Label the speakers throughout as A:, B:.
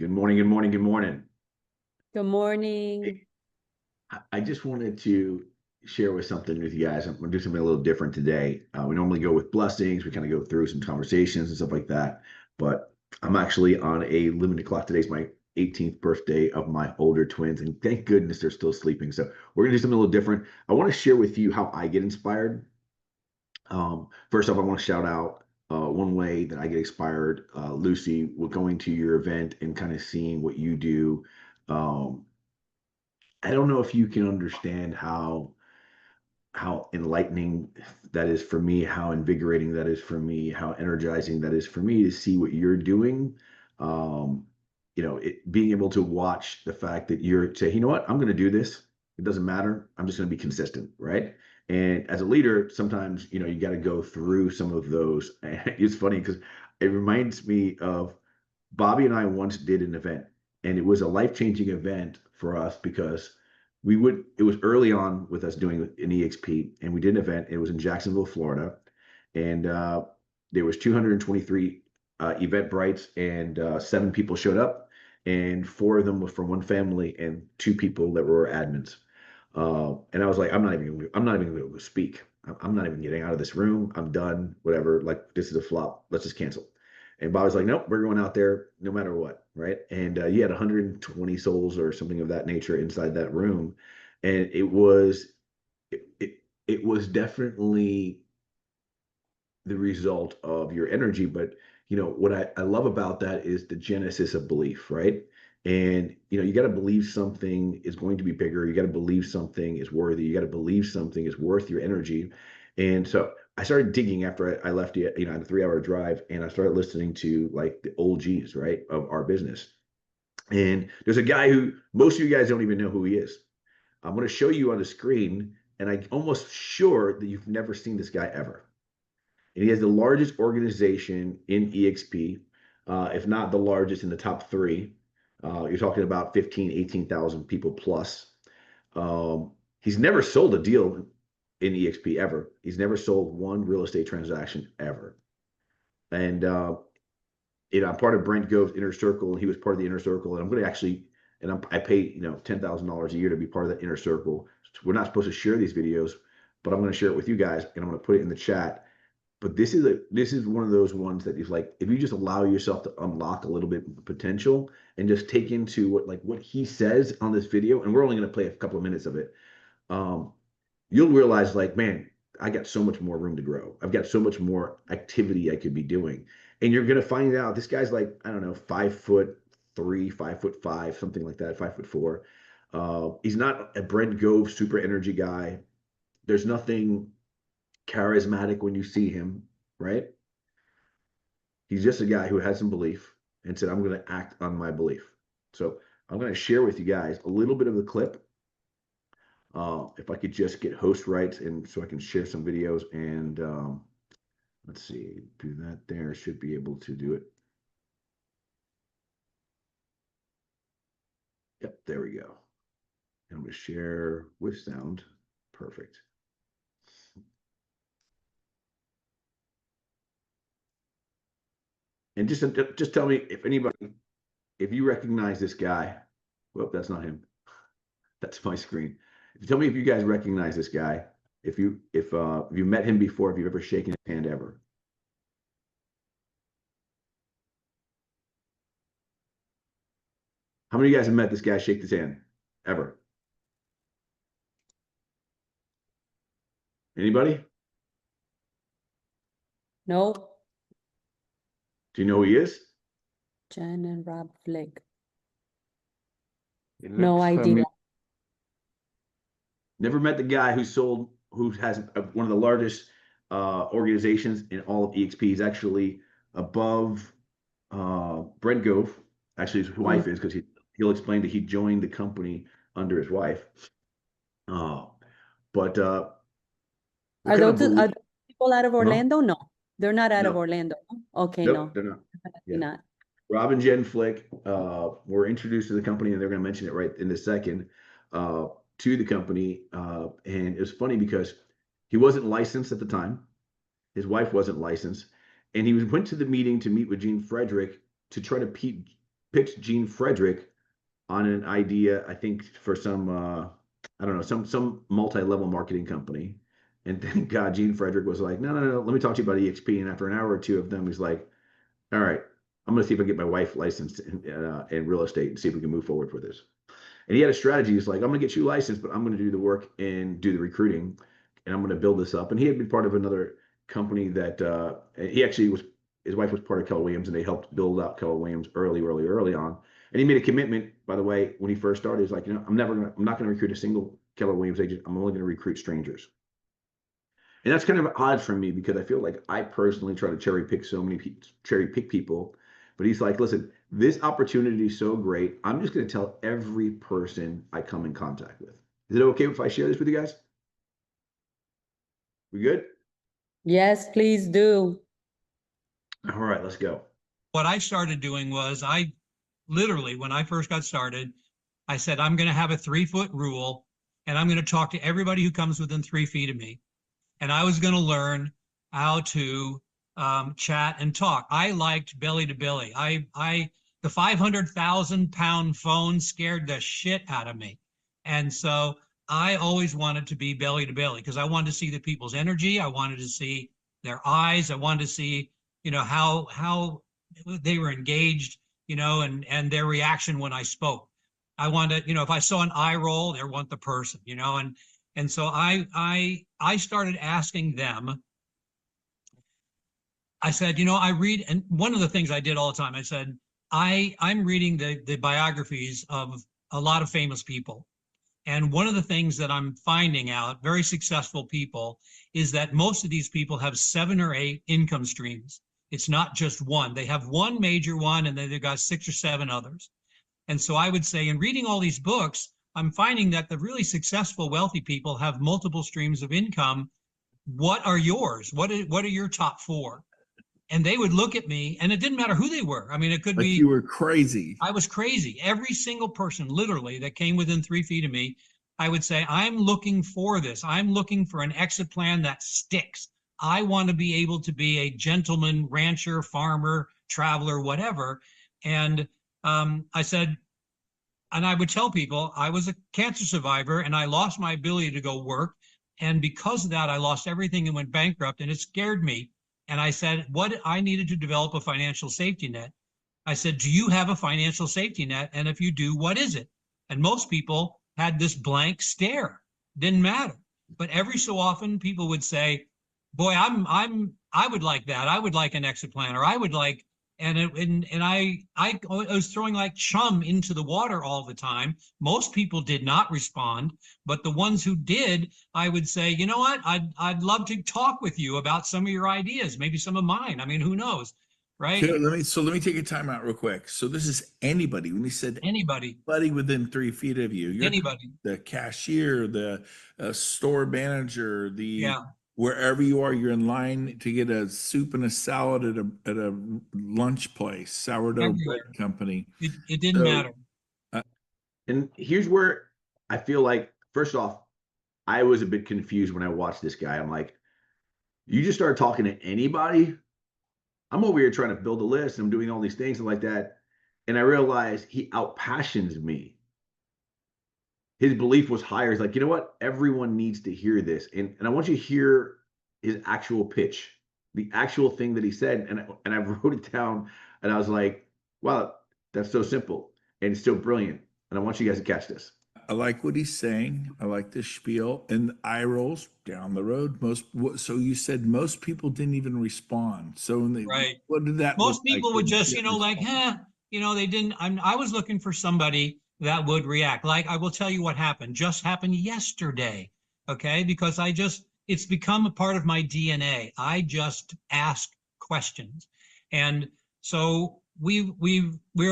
A: Good morning, good morning, good morning.
B: Good morning.
A: Hey, I just wanted to share with something with you guys. I'm going to do something a little different today. We normally go with blessings. We kind of go through some conversations and stuff like that. But I'm actually on a limited clock. Today's my 18th birthday of my older twins, and thank goodness they're still sleeping. So we're going to do something a little different. I want to share with you how I get inspired. First off, I want to shout out one way that I get inspired, Lucy, with going to your event and kind of seeing what you do. Um, I don't know if you can understand how enlightening that is for me, how invigorating that is for me, how energizing that is for me to see what you're doing. Um, being able to watch the fact that you're say, you know what, I'm going to do this. It doesn't matter. I'm just going to be consistent, right? And as a leader, sometimes you got to go through some of those. And it's funny because it reminds me of Bobby and I once did an event, and it was a life-changing event for us because it was early on with us doing an EXP, and we did an event. It was in Jacksonville, Florida, and there was 223 Eventbrites, and 7 people showed up, and 4 of them were from one family, and 2 people that were admins. And I was like, I'm not even going to be able to speak. I'm not even getting out of this room. I'm done. Whatever. Like, this is a flop. Let's just cancel. And Bobby's like, nope, we're going out there no matter what, right? And you had 120 souls or something of that nature inside that room, and it was definitely the result of your energy. But what I love about that is the genesis of belief, right? And you got to believe something is going to be bigger. You got to believe something is worthy. You got to believe something is worth your energy. And so I started digging after I left you, on a 3-hour drive, and I started listening to like the old G's, right, of our business. And there's a guy who most of you guys don't even know who he is. I'm going to show you on the screen, and I'm almost sure that you've never seen this guy ever. And he has the largest organization in EXP, if not the largest in the top three. You're talking about 15, 18,000 people plus. He's never sold a deal in EXP ever. He's never sold one real estate transaction ever. And I'm part of Brent Gove's inner circle, and he was part of the inner circle. And I'm going to actually, I pay $10,000 a year to be part of that inner circle. We're not supposed to share these videos, but I'm going to share it with you guys, and I'm going to put it in the chat. But this is one of those ones that is like, if you just allow yourself to unlock a little bit of potential and just take into what he says on this video, and we're only going to play a couple of minutes of it, um, you'll realize, like, man, I got so much more room to grow. I've got so much more activity I could be doing. And you're going to find out this guy's like, I don't know, 5'3", 5'5", something like that, 5'4". He's not a Brent Gove super energy guy. There's nothing charismatic when you see him, right? He's just a guy who had some belief and said, I'm going to act on my belief. So I'm going to share with you guys a little bit of the clip. If I could just get host rights, and so I can share some videos, and let's see, do that there. Should be able to do it. Yep, there we go. And I'm going to share with sound. Perfect. And just tell me if you recognize this guy. Well, that's not him. That's my screen. Tell me if you guys recognize this guy. If you met him before, if you've ever shaken his hand ever. How many of you guys have met this guy, shake his hand ever? Anybody?
B: No,
A: Do you know who he is?
B: Jen and Rob Flick.
C: It
B: No
C: looks
B: idea.
A: Never met the guy who has one of the largest organizations in all of EXP. He's actually above Brent Gove. Actually, his wife is, because he'll explain that he joined the company under his wife. But
B: Are those people out of Orlando? No, they're not out of
A: No.
B: Orlando. Okay,
A: Nope,
B: no,
A: they're not.
B: definitely
A: Yeah.
B: not.
A: Rob and Jen Flick were introduced to the company, and they're going to mention it right in a second, to the company. And it was funny because he wasn't licensed at the time. His wife wasn't licensed. And he went to the meeting to meet with Gene Frederick to try to pitched Gene Frederick on an idea, I think for some I don't know, some multi-level marketing company. And thank God Gene Frederick was like, no, no, no, let me talk to you about EXP. And after an hour or two of them, he's like, all right, I'm going to see if I can get my wife licensed in real estate and see if we can move forward with this. And he had a strategy. He's like, I'm going to get you licensed, but I'm going to do the work and do the recruiting, and I'm going to build this up. And he had been part of another company that he actually was. His wife was part of Keller Williams, and they helped build out Keller Williams early on. And he made a commitment, by the way, when he first started. He's like, I'm not going to recruit a single Keller Williams agent. I'm only going to recruit strangers. And that's kind of odd for me because I feel like I personally try to cherry pick people. But he's like, listen, this opportunity is so great. I'm just going to tell every person I come in contact with. Is it okay if I share this with you guys? We good?
B: Yes, please do.
A: All right, let's go.
C: What I started doing was I literally, when I first got started, I said, I'm going to have a 3-foot rule and I'm going to talk to everybody who comes within 3 feet of me. And I was going to learn how to chat and talk. I liked belly to belly. The 500,000-pound phone scared the shit out of me. And so I always wanted to be belly to belly because I wanted to see the people's energy. I wanted to see their eyes. I wanted to see, how they were engaged, and their reaction when I spoke. I wanted, if I saw an eye roll, there went the person, and so I started asking them. I said, I read, and one of the things I did all the time, I said, I'm reading the biographies of a lot of famous people. And one of the things that I'm finding out, very successful people, is that most of these people have 7 or 8 income streams. It's not just one. They have one major one, and then they've got 6 or 7 others. And so I would say, in reading all these books, I'm finding that the really successful, wealthy people have multiple streams of income. What are yours? What are your top 4? And they would look at me, and it didn't matter who they were. I mean, it could be.
D: You were crazy.
C: I was crazy. Every single person, literally, that came within 3 feet of me, I would say, I'm looking for this. I'm looking for an exit plan that sticks. I want to be able to be a gentleman, rancher, farmer, traveler, whatever. And I said, and I would tell people I was a cancer survivor and I lost my ability to go work. And because of that, I lost everything and went bankrupt, and it scared me. And I said, what I needed to develop a financial safety net. I said, do you have a financial safety net? And if you do, what is it? And most people had this blank stare. Didn't matter. But every so often people would say, boy, I would like that. I would like an exit plan, or I would like, and I was throwing like chum into the water all the time. Most people did not respond, but the ones who did, I would say, you know what? I'd love to talk with you about some of your ideas, maybe some of mine. I mean, who knows, right?
D: So let me take a time out real quick. So this is anybody. When we said
C: anybody
D: within 3 feet of you, you're
C: anybody,
D: the cashier, the store manager, wherever you are, you're in line to get a soup and a salad at a lunch place, sourdough bread company.
C: It didn't matter.
A: And here's where I feel like, first off, I was a bit confused when I watched this guy. I'm like, you just started talking to anybody? I'm over here trying to build a list and I'm doing all these things and like that. And I realized he outpassions me. His belief was higher. He's like, you know what? Everyone needs to hear this. And I want you to hear his actual pitch, the actual thing that he said. And I wrote it down and I was like, wow, that's so simple and still brilliant. And I want you guys to catch this.
D: I like what he's saying. I like the spiel and eye rolls down the road. So you said most people didn't even respond. So
C: right.
D: What did that?
C: Most people would just, like, they didn't. I was looking for somebody that would react. Like, I will tell you what happened. Just happened yesterday. Okay, because it's become a part of my DNA. I just ask questions, and so we're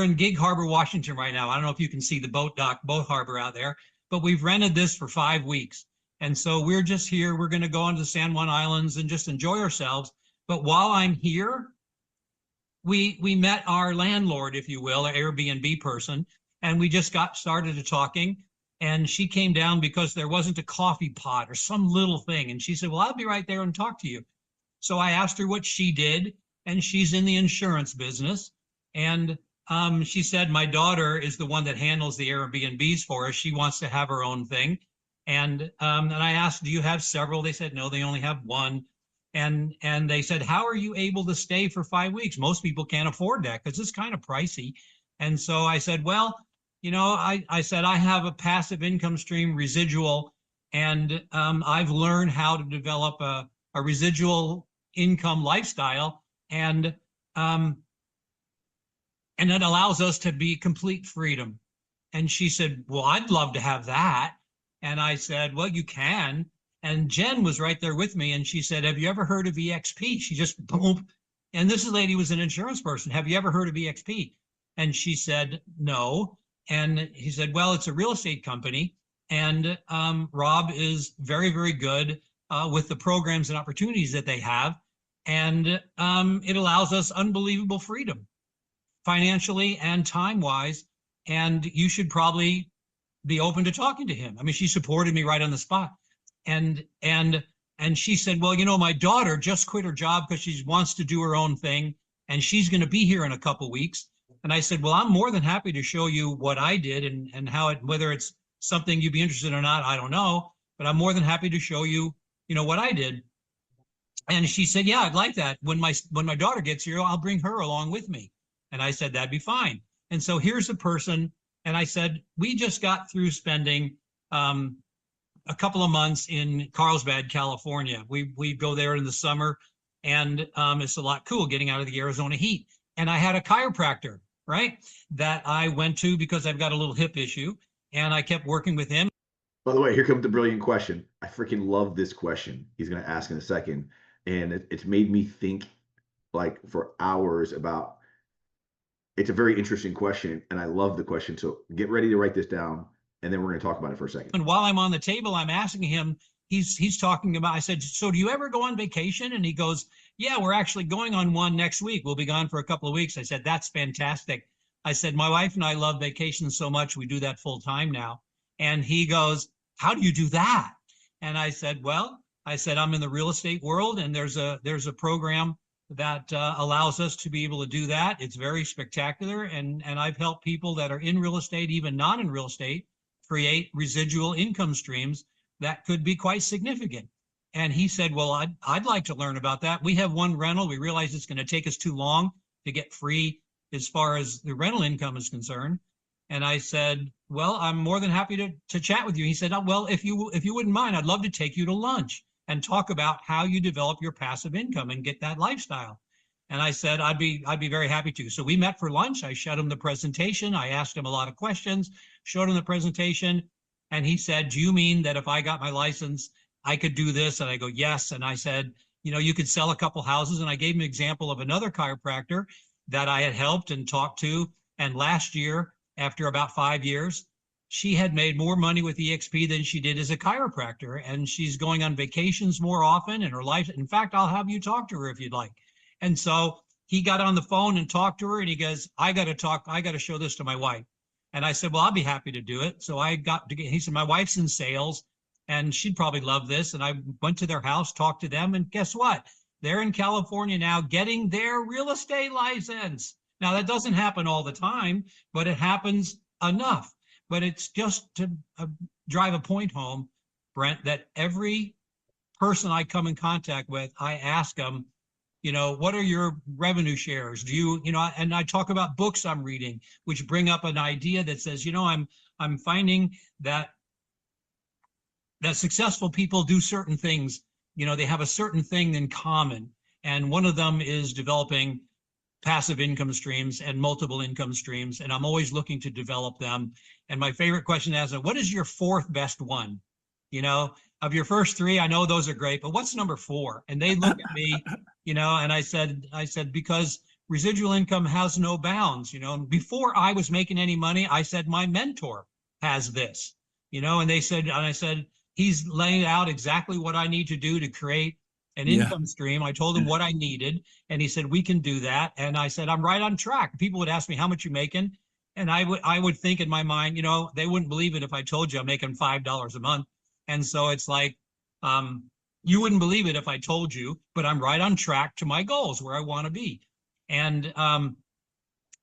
C: in Gig Harbor, Washington right now. I don't know if you can see the boat harbor out there, but we've rented this for 5 weeks. And so we're just here. We're going to go onto the San Juan Islands and just enjoy ourselves. But while I'm here, we met our landlord, if you will, our Airbnb person, and we just got started talking. And she came down because there wasn't a coffee pot or some little thing. And she said, well, I'll be right there and talk to you. So I asked her what she did, and she's in the insurance business. And She said, my daughter is the one that handles the Airbnbs for us. She wants to have her own thing. And I asked, do you have several? They said, no, they only have one. And they said, how are you able to stay for 5 weeks? Most people can't afford that because it's kind of pricey. And so I said, well, you know, I said, I have a passive income stream residual, and I've learned how to develop a residual income lifestyle. And it allows us to be complete freedom. And she said, well, I'd love to have that. And I said, well, you can. And Jen was right there with me. And she said, have you ever heard of EXP? She just, boom. And this lady was an insurance person. Have you ever heard of EXP? And she said, no. And he said, well, it's a real estate company. And Rob is very, very good with the programs and opportunities that they have. And it allows us unbelievable freedom, financially and time-wise, and you should probably be open to talking to him. I mean, she supported me right on the spot. And she said, well, you know, my daughter just quit her job because she wants to do her own thing, and she's going to be here in a couple weeks. And I said, well, I'm more than happy to show you what I did and how it, whether it's something you'd be interested in or not, I don't know, but I'm more than happy to show you, you know, what I did. And she said, yeah, I'd like that. When my daughter gets here, I'll bring her along with me. And I said, that'd be fine. And so here's a person. And I said, we just got through spending a couple of months in Carlsbad, California. We go there in the summer, and it's a lot cool getting out of the Arizona heat. And I had a chiropractor, right, that I went to because I've got a little hip issue, and I kept working with him.
A: By the way, here comes the brilliant question. I freaking love this question he's going to ask in a second. And it's made me think like for hours about. It's a very interesting question, and I love the question. So get ready to write this down, and then we're going to talk about it for a second.
C: And while I'm on the table, I'm asking him, he's talking about, I said, so do you ever go on vacation? And he goes, yeah, we're actually going on one next week. We'll be gone for a couple of weeks. I said, that's fantastic. I said, my wife and I love vacations so much. We do that full time now. And he goes, how do you do that? And I said, well, I'm in the real estate world, and there's a program that allows us to be able to do that. It's very spectacular. And I've helped people that are in real estate, even not in real estate, create residual income streams that could be quite significant. And he said, well, I'd like to learn about that. We have one rental. We realize it's going to take us too long to get free as far as the rental income is concerned. And I said, well, I'm more than happy to chat with you. He said, oh, well, if you wouldn't mind, I'd love to take you to lunch and talk about how you develop your passive income and get that lifestyle. And I said, I'd be very happy to. So we met for lunch. I showed him the presentation. I asked him a lot of questions, showed him the presentation. And he said, do you mean that if I got my license, I could do this? And I go, yes. And I said, you know, you could sell a couple houses. And I gave him an example of another chiropractor that I had helped and talked to. And last year, after about 5 years, she had made more money with EXP than she did as a chiropractor. And she's going on vacations more often in her life. In fact, I'll have you talk to her if you'd like. And so he got on the phone and talked to her, and he goes, I got to show this to my wife. And I said, well, I'll be happy to do it. So he said, my wife's in sales and she'd probably love this. And I went to their house, talked to them, and guess what? They're in California now getting their real estate license. Now that doesn't happen all the time, but it happens enough. But it's just to drive a point home, Brent, that every person I come in contact with, I ask them, you know, what are your revenue shares? Do you, you know, and I talk about books I'm reading, which bring up an idea that says, you know, I'm finding that successful people do certain things, you know, they have a certain thing in common. And one of them is developing passive income streams and multiple income streams. And I'm always looking to develop them. And my favorite question is, what is your fourth best one? You know, of your first three, I know those are great, but what's number four? And they look at me, you know, and I said, because residual income has no bounds, you know, and before I was making any money, I said, my mentor has this, you know, and I said, he's laying out exactly what I need to do to create an income stream. I told him what I needed, and he said, we can do that. And I said, I'm right on track. People would ask me, how much you making? And I would think in my mind, you know, they wouldn't believe it if I told you I'm making $5 a month. And so it's like, you wouldn't believe it if I told you, but I'm right on track to my goals where I want to be. And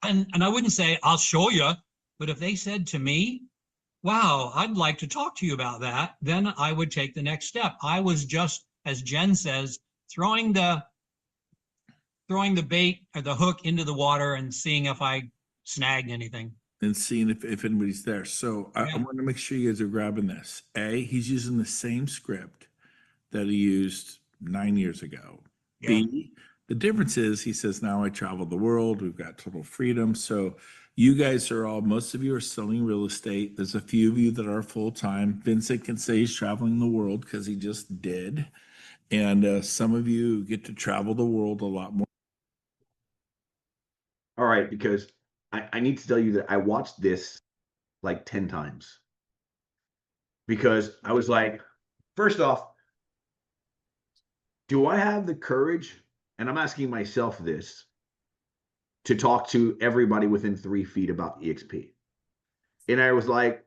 C: And I wouldn't say, I'll show you, but if they said to me, wow, I'd like to talk to you about that, then I would take the next step. I was just, as Jen says, throwing the bait or the hook into the water and seeing if I snagged anything.
D: And seeing if anybody's there. So I want to make sure you guys are grabbing this. He's using the same script that he used 9 years ago.
C: Yeah.
D: B, the difference is he says, now I travel the world. We've got total freedom. So you guys are all, most of you are selling real estate. There's a few of you that are full-time. Vincent can say he's traveling the world because he just did. And some of you get to travel the world a lot more.
A: All right, because I need to tell you that I watched this like 10 times because I was like, first off, do I have the courage? And I'm asking myself this to talk to everybody within 3 feet about EXP. And I was like,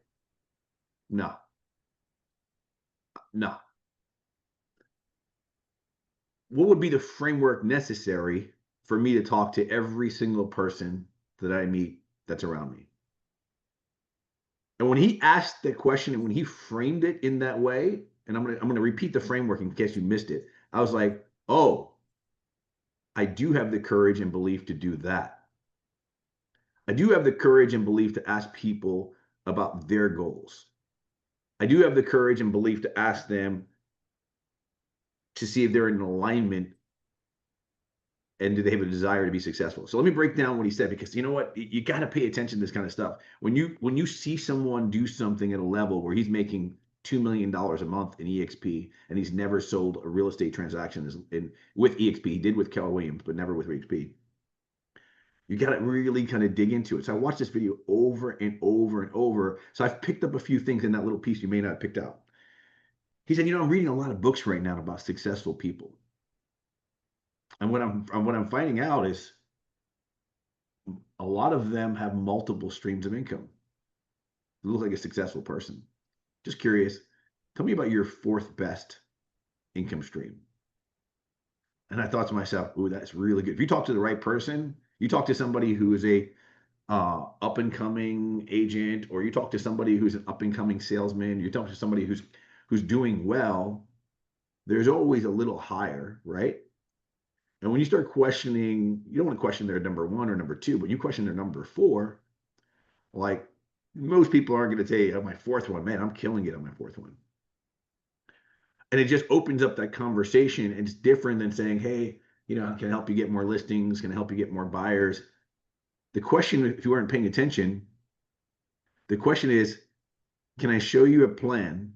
A: no. What would be the framework necessary for me to talk to every single person that I meet that's around me? And when he asked that question and when he framed it in that way, and I'm gonna repeat the framework in case you missed it, I was like, oh, I do have the courage and belief to do that. I do have the courage and belief to ask people about their goals. I do have the courage and belief to ask them to see if they're in alignment and do they have a desire to be successful. So let me break down what he said, because you know what, you got to pay attention to this kind of stuff. When you see someone do something at a level where he's making $2 million a month in EXP and he's never sold a real estate transaction with EXP, he did with Keller Williams, but never with EXP. You got to really kind of dig into it. So I watched this video over and over and over. So I've picked up a few things in that little piece you may not have picked out. He said, I'm reading a lot of books right now about successful people. And what I'm finding out is a lot of them have multiple streams of income. You look like a successful person. Just curious, tell me about your fourth best income stream. And I thought to myself, ooh, that's really good. If you talk to the right person, you talk to somebody who is a up and coming agent, or you talk to somebody who's an up and coming salesman, you talk to somebody who's doing well, there's always a little higher, right? And when you start questioning, you don't want to question their number one or number two, but you question their number four, like most people aren't going to say, oh, my fourth one, man, I'm killing it on my fourth one. And it just opens up that conversation. And it's different than saying, hey, can I help you get more listings? Can I help you get more buyers? The question, if you aren't paying attention, the question is, can I show you a plan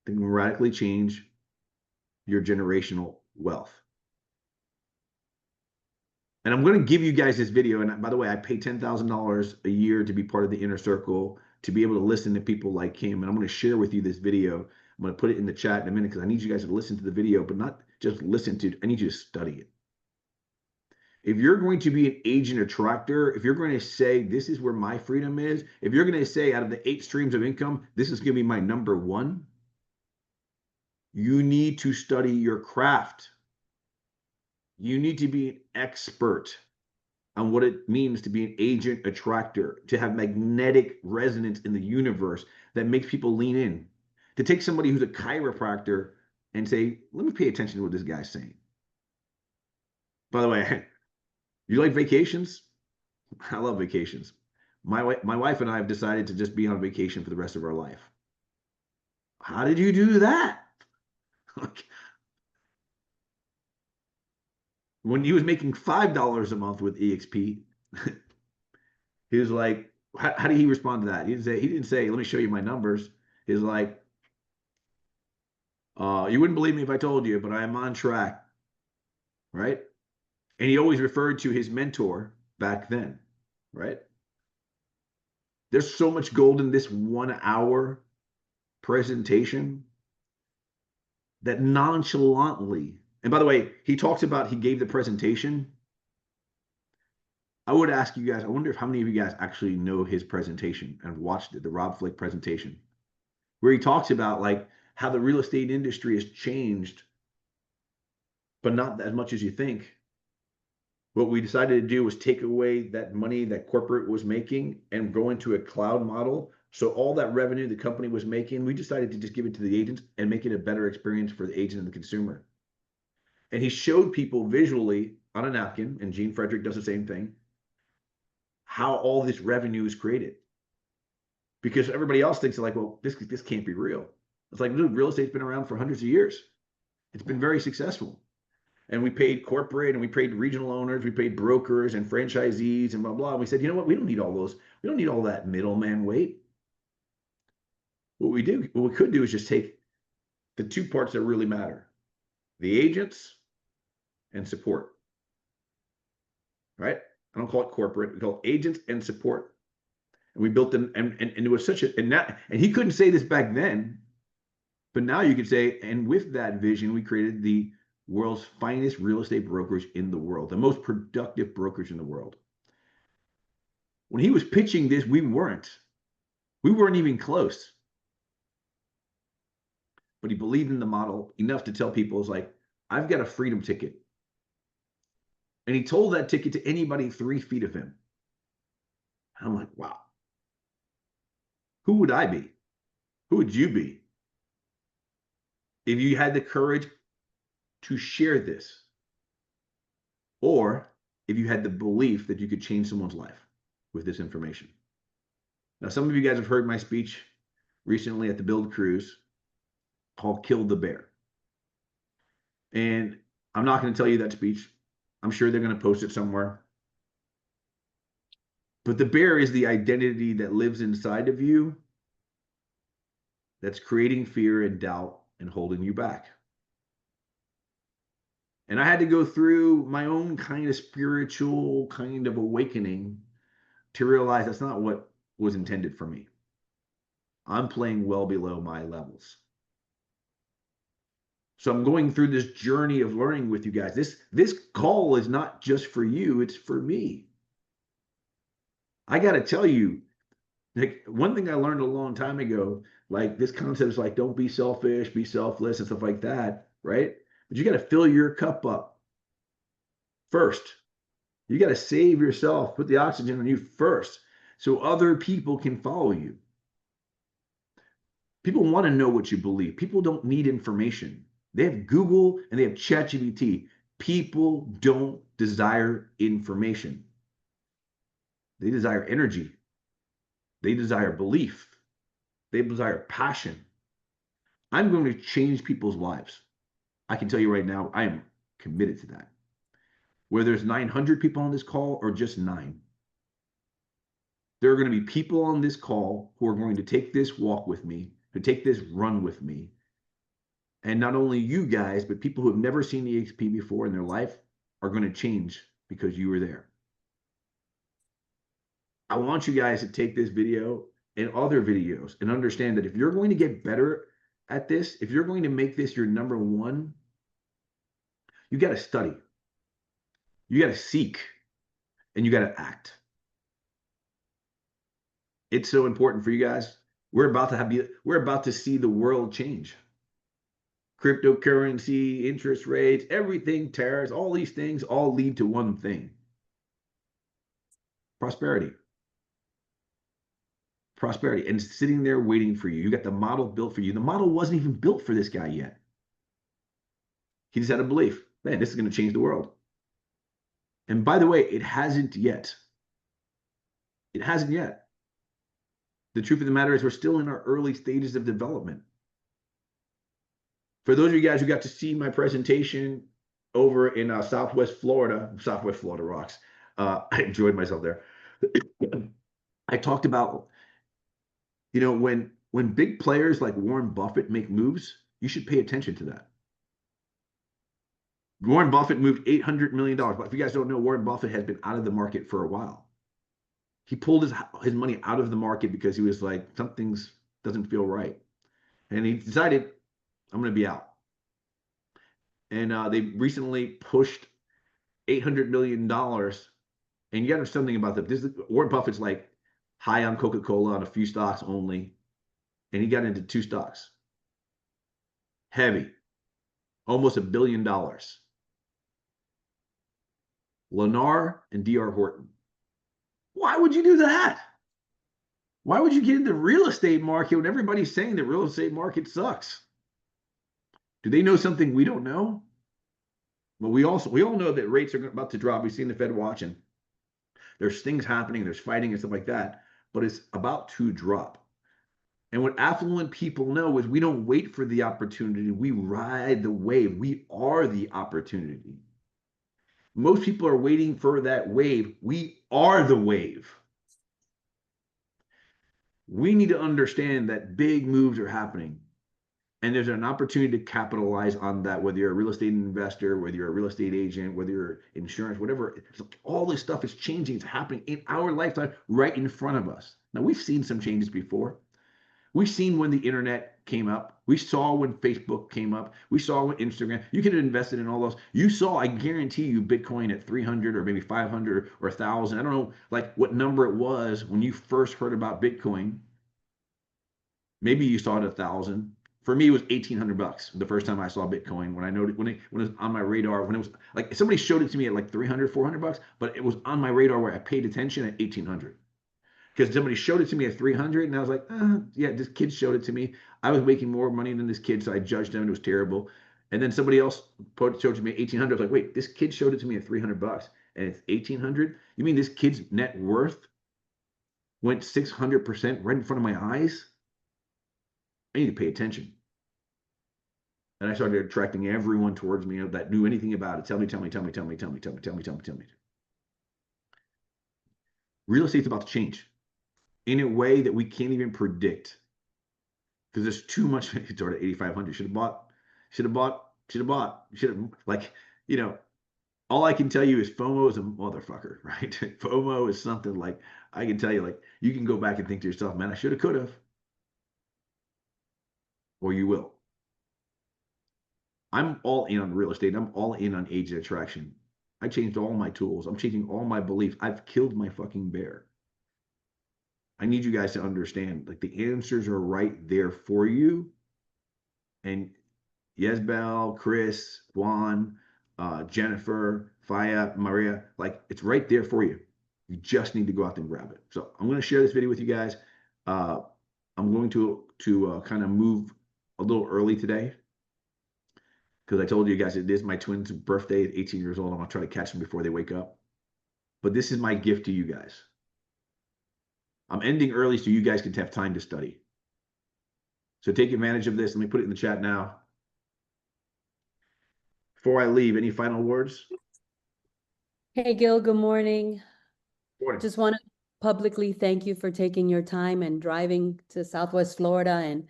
A: that can radically change your generational wealth? And I'm going to give you guys this video. And by the way, I pay $10,000 a year to be part of the inner circle, to be able to listen to people like him. And I'm going to share with you this video. I'm going to put it in the chat in a minute because I need you guys to listen to the video, but not just listen to it. I need you to study it. If you're going to be an agent attractor, if you're going to say, this is where my freedom is, if you're going to say out of the 8 streams of income, this is going to be my number one, you need to study your craft. You need to be an expert on what it means to be an agent attractor, to have magnetic resonance in the universe that makes people lean in, to take somebody who's a chiropractor and say, let me pay attention to what this guy's saying. By the way, you like vacations? I love vacations. My wife and I have decided to just be on vacation for the rest of our life. How did you do that? When he was making $5 a month with EXP, he was like, how did he respond to that? He didn't say, let me show you my numbers. He was like, you wouldn't believe me if I told you, but I am on track, right? And he always referred to his mentor back then, right? There's so much gold in this 1 hour presentation that nonchalantly, and by the way, he talks about, he gave the presentation. I would ask you guys, I wonder if how many of you guys actually know his presentation and watched it, the Rob Flick presentation, where he talks about like how the real estate industry has changed, but not as much as you think. What we decided to do was take away that money that corporate was making and go into a cloud model. So all that revenue the company was making, we decided to just give it to the agents and make it a better experience for the agent and the consumer. And he showed people visually on a napkin, and Gene Frederick does the same thing, how all this revenue is created. Because everybody else thinks like, well, this can't be real. It's like, dude, real estate's been around for hundreds of years. It's been very successful. And we paid corporate and we paid regional owners, we paid brokers and franchisees and blah, blah. And we said, you know what? We don't need all those. We don't need all that middleman weight. What we could do is just take the two parts that really matter, the agents and support, right? I don't call it corporate. We call it agents and support. And we built them, and it was such a, and he couldn't say this back then, but now you could say, and with that vision, we created the world's finest real estate brokerage in the world, the most productive brokerage in the world. When he was pitching this, we weren't even close. But he believed in the model enough to tell people, it's like, I've got a freedom ticket. And he told that ticket to anybody 3 feet of him. And I'm like, wow. Who would I be? Who would you be if you had the courage to share this? Or if you had the belief that you could change someone's life with this information? Now, some of you guys have heard my speech recently at the Build Cruise called Kill the Bear. And I'm not going to tell you that speech. I'm sure they're going to post it somewhere. But the bear is the identity that lives inside of you that's creating fear and doubt and holding you back. And I had to go through my own kind of spiritual kind of awakening to realize that's not what was intended for me. I'm playing well below my levels. So I'm going through this journey of learning with you guys. This call is not just for you, it's for me. I got to tell you, like, one thing I learned a long time ago, like this concept is like, don't be selfish, be selfless and stuff like that, right? But you got to fill your cup up first. You got to save yourself, put the oxygen on you first so other people can follow you. People want to know what you believe. People don't need information. They have Google and they have ChatGPT. People don't desire information. They desire energy. They desire belief. They desire passion. I'm going to change people's lives. I can tell you right now, I am committed to that. Whether there's 900 people on this call or just 9, there are going to be people on this call who are going to take this walk with me, who take this run with me. And not only you guys, but people who have never seen EXP before in their life are going to change because you were there. I want you guys to take this video and other videos and understand that if you're going to get better at this, if you're going to make this your number one, you got to study, you got to seek, and you got to act. It's so important for you guys. We're about to see the world change. Cryptocurrency, interest rates, everything, tariffs, all these things all lead to one thing: prosperity. Prosperity, and sitting there waiting for you. You got the model built for you. The model wasn't even built for this guy yet. He just had a belief, man, this is going to change the world. And by the way, it hasn't yet. It hasn't yet. The truth of the matter is we're still in our early stages of development. For those of you guys who got to see my presentation over in Southwest Florida rocks. I enjoyed myself there. I talked about, you know, when big players like Warren Buffett make moves, you should pay attention to that. Warren Buffett moved $800 million. But if you guys don't know, Warren Buffett has been out of the market for a while. He pulled his money out of the market because he was like, something's doesn't feel right. And he decided, I'm going to be out. And they recently pushed $800 million. And you got to know something about that. Warren Buffett's like high on Coca-Cola on a few stocks only. And he got into 2 stocks. Heavy. Almost $1 billion. Lennar and D.R. Horton. Why would you do that? Why would you get into the real estate market when everybody's saying the real estate market sucks? Do they know something we don't know? Well, we all know that rates are about to drop. We've seen the Fed watching. There's things happening, there's fighting and stuff like that, but it's about to drop. And what affluent people know is we don't wait for the opportunity. We ride the wave. We are the opportunity. Most people are waiting for that wave. We are the wave. We need to understand that big moves are happening. And there's an opportunity to capitalize on that, whether you're a real estate investor, whether you're a real estate agent, whether you're insurance, whatever. All this stuff is changing. It's happening in our lifetime right in front of us. Now, we've seen some changes before. We've seen when the internet came up. We saw when Facebook came up. We saw when Instagram. You could have invested in all those. You saw, I guarantee you, Bitcoin at 300 or maybe 500 or 1,000. I don't know like what number it was when you first heard about Bitcoin. Maybe you saw it at 1,000. For me, it was $1,800 the first time I saw Bitcoin. When I noticed when it was on my radar, when it was like somebody showed it to me at like 300, $400, but it was on my radar where I paid attention at 1,800. Because somebody showed it to me at 300, and I was like, yeah, this kid showed it to me. I was making more money than this kid, so I judged him, and it was terrible. And then somebody else showed it to me at 1,800. I was like, wait, this kid showed it to me at $300, and it's 1,800. You mean this kid's net worth went 600% right in front of my eyes? I need to pay attention. And I started attracting everyone towards me that knew anything about it. Tell me. Real estate's about to change in a way that we can't even predict. Because there's too much. It's already 8,500. Should have bought. Like, all I can tell you is FOMO is a motherfucker, right? FOMO is something like, I can tell you, like, you can go back and think to yourself, man, I should have, could have. Or you will. I'm all in on real estate. I'm all in on agent attraction. I changed all my tools. I'm changing all my beliefs. I've killed my fucking bear. I need you guys to understand, like, the answers are right there for you. And Yesbel, Chris, Juan, Jennifer, Faya, Maria, like, it's right there for you. You just need to go out there and grab it. So I'm going to share this video with you guys. I'm going to kind of move a little early today, because I told you guys it is my twins' birthday at 18 years old. I'm going to try to catch them before they wake up. But this is my gift to you guys. I'm ending early so you guys can have time to study. So take advantage of this. Let me put it in the chat now. Before I leave, any final words?
B: Hey, Gil, good morning.
A: Morning.
B: Just want to publicly thank you for taking your time and driving to Southwest Florida and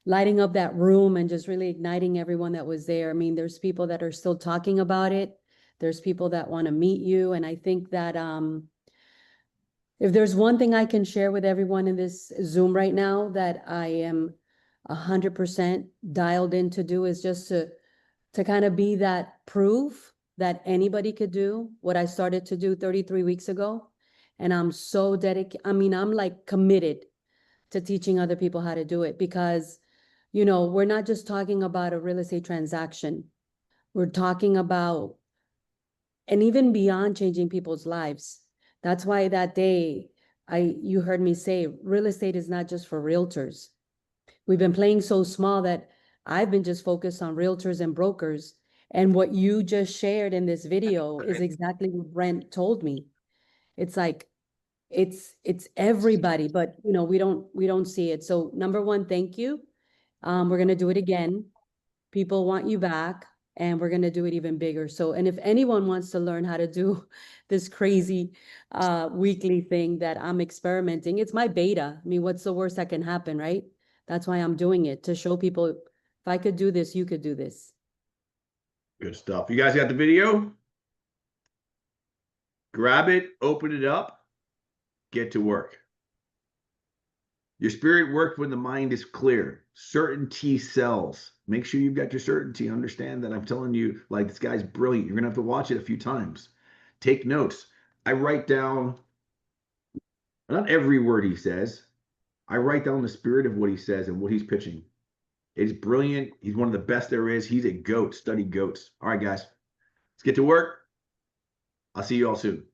B: lighting up that room and just really igniting everyone that was there. I mean, there's people that are still talking about it. There's people that want to meet you. And I think that if there's one thing I can share with everyone in this Zoom right now that I am 100% dialed in to do is just to kind of be that proof that anybody could do what I started to do 33 weeks ago. And I'm so dedicated. I mean, I'm like committed to teaching other people how to do it, because, we're not just talking about a real estate transaction. We're talking about, and even beyond, changing people's lives. That's why that day you heard me say real estate is not just for realtors. We've been playing so small that I've been just focused on realtors and brokers. And what you just shared in this video is exactly what Brent told me. It's like, it's everybody, but we don't see it. So number one, thank you. We're going to do it again. People want you back, and we're going to do it even bigger. So, and if anyone wants to learn how to do this crazy weekly thing that I'm experimenting, it's my beta. I mean, what's the worst that can happen, right? That's why I'm doing it, to show people, if I could do this, you could do this.
A: Good stuff. You guys got the video? Grab it, open it up, get to work. Your spirit works when the mind is clear. Certainty sells. Make sure you've got your certainty. Understand that I'm telling you, like, this guy's brilliant. You're going to have to watch it a few times. Take notes. I write down not every word he says. I write down the spirit of what he says and what he's pitching. It's brilliant. He's one of the best there is. He's a goat. Study goats. All right, guys. Let's get to work. I'll see you all soon.